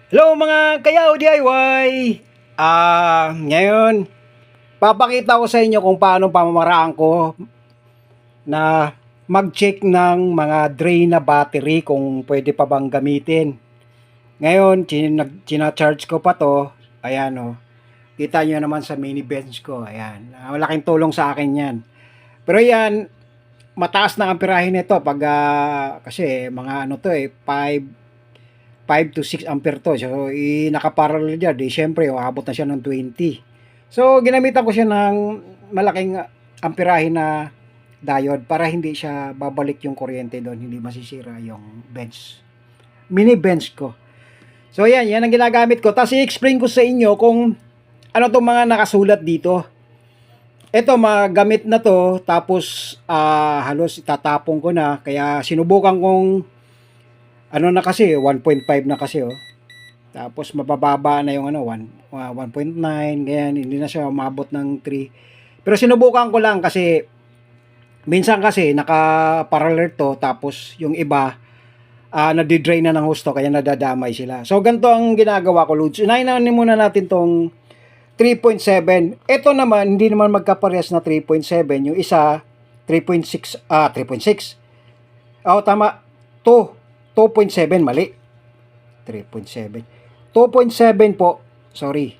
Hello mga kayaw DIY! Ngayon, papakita ko sa inyo kung paano pamamaraan ko na mag-check ng mga drain na battery kung pwede pa bang gamitin. Ngayon, charge ko pa to. Ayan o. Kita nyo naman sa mini bench ko. Ayan. Malaking tulong sa akin yan. Pero yan, mataas na amperahe nito pag kasi mga ano to 5 to 6 ampere to. So, nakaparallel dyan. Di, syempre, abot na siya ng 20. So, ginamitan ko siya ng malaking amperahe na diode para hindi siya babalik yung kuryente doon. Hindi masisira yung bench. Mini bench ko. So, yan ang ginagamit ko. Tapos, i-explain ko sa inyo kung ano itong mga nakasulat dito. Ito, magamit na to. Tapos, halos itatapon ko na. Kaya, sinubukan kong ano na kasi, 1.5 na kasi oh. Tapos mabababa na yung ano, 1.9, ganyan, hindi na siya umabot ng 3. Pero sinubukan ko lang kasi minsan kasi naka-parallel to, tapos yung iba nadidrain na ng husto kaya nadadamay sila. So ganito ang ginagawa ko, Lods. Unahin muna natin tong 3.7. Ito naman hindi naman magkaparehas na 3.7. Yung isa 3.6, 3.6. Oh, tama. 2.7 mali. 3.7. 2.7 po. Sorry.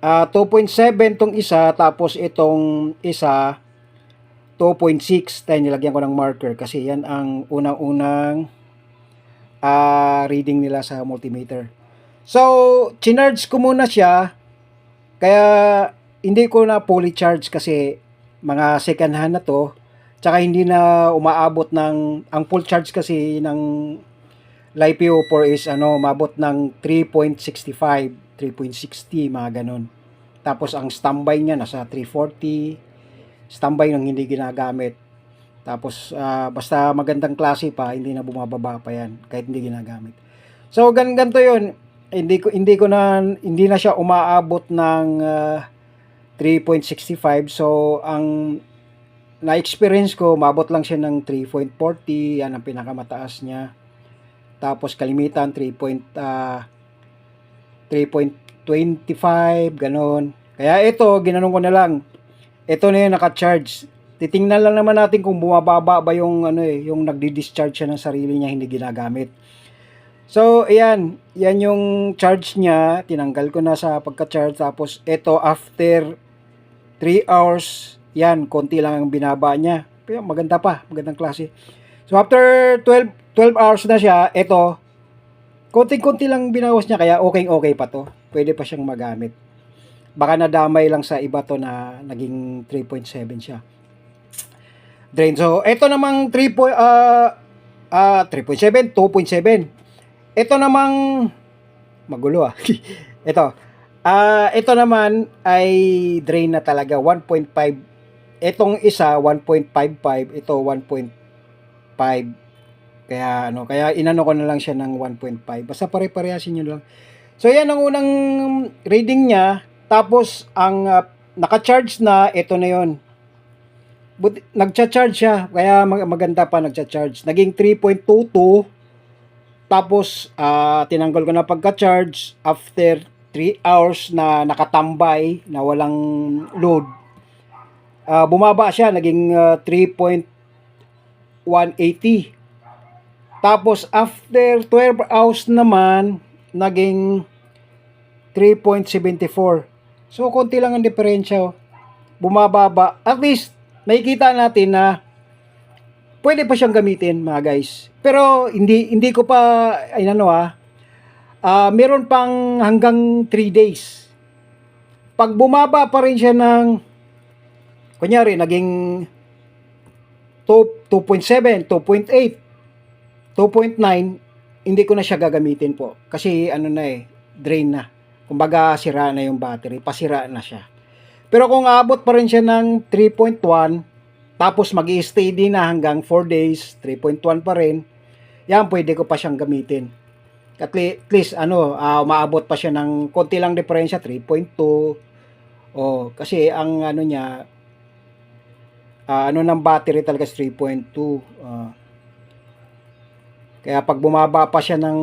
2.7 tong isa, tapos itong isa 2.6. Tayo nilagyan ko ng marker kasi yan ang unang-unang reading nila sa multimeter. So, chinarge ko muna siya. Kaya hindi ko na fully charge kasi mga second hand na to. Tsaka hindi na umaabot ng, ang full charge kasi ng LiPo4 is mabot ng 3.65, 3.60, mga ganun. Tapos ang standby niya nasa 340, standby nang hindi ginagamit. Tapos basta magandang klase pa, hindi na bumababa pa yan kahit hindi ginagamit. So ganito 'yun. Hindi na siya umaabot ng 3.65. So ang na-experience ko, mabot lang siya ng 3.40, yan ang pinakamataas niya. Tapos kalimitan 3.25, ganun. Kaya ito, ginanong ko na lang. Ito na yung naka-charge. Titingnan lang naman natin kung bumababa ba yung yung nagdi-discharge siya ng sarili niya, hindi ginagamit. So, ayan, yan yung charge niya. Tinanggal ko na sa pagka-charge. Tapos ito after 3 hours, yan, konti lang ang binaba niya. Pero maganda pa, magandang klase. So after 12 hours na siya, ito, konting-konti lang binawas niya, kaya okay pa to. Pwede pa siyang magamit. Baka nadamay lang sa iba to na naging 3.7 siya. Drain. So, ito namang 3.7, 2.7. Ito namang magulo ah. Ito naman ay drain na talaga, 1.5. Itong isa 1.55, ito 1.5. Kaya inano ko na lang siya ng 1.5. Basta pare-parehasin niyo lang. So yan ang unang reading niya. Tapos ang naka-charge na, ito na 'yon. Nagcha-charge siya, kaya maganda pa nagcha-charge. Naging 3.22. Tapos tinanggal ko na pagka-charge after 3 hours na nakatambay na walang load. Bumaba siya, naging 3.180. Tapos after 12 hours naman, naging 3.74. So konti lang ang diferensya. Bumababa. At least nakikita natin na pwede pa siyang gamitin, mga guys. Pero hindi ko pa meron pang hanggang 3 days. Pag bumaba pa rin siya ng kunyari naging 2.7, 2.8, 2.9, hindi ko na siya gagamitin po. Kasi drain na. Kumbaga sira na yung battery, pasira na siya. Pero kung aabot pa rin siya ng 3.1, tapos mag-i-stay din na hanggang 4 days, 3.1 pa rin, yan, pwede ko pa siyang gamitin. At least, umaabot pa siya ng konti lang diferensya, 3.2. Kasi ang niya, ng battery talaga 3.2. Kaya pag bumaba pa siya ng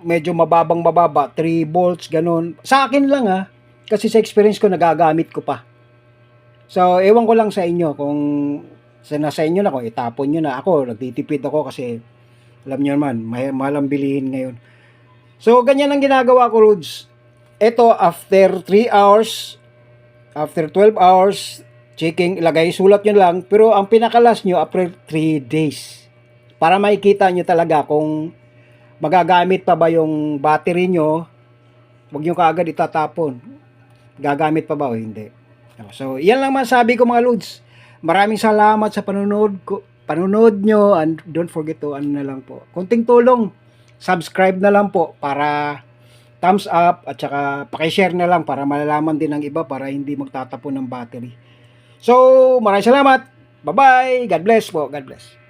medyo mababa, 3 volts, ganun. Sa akin lang kasi sa experience ko nagagamit ko pa. So, ewan ko lang sa inyo kung nasa inyo na, kung itapon nyo na. Ako, nagtitipid ako kasi alam nyo naman, mahal ang bilihin ngayon. So, ganyan ang ginagawa ko, Lods. Ito, after 3 hours, after 12 hours, checking, ilagay, sulat nyo lang. Pero ang pinakalas nyo, after 3 days. Para makikita nyo talaga kung magagamit pa ba yung battery nyo. Huwag nyo kaagad itatapon. Gagamit pa ba o hindi. So, yan lang masabi ko mga Lods. Maraming salamat sa panunod nyo, and don't forget to ano na lang po. Kunting tulong, subscribe na lang po para thumbs up, at saka paki-share na lang para malalaman din ng iba para hindi magtatapon ng battery. So, maraming salamat. Bye-bye. God bless po. God bless.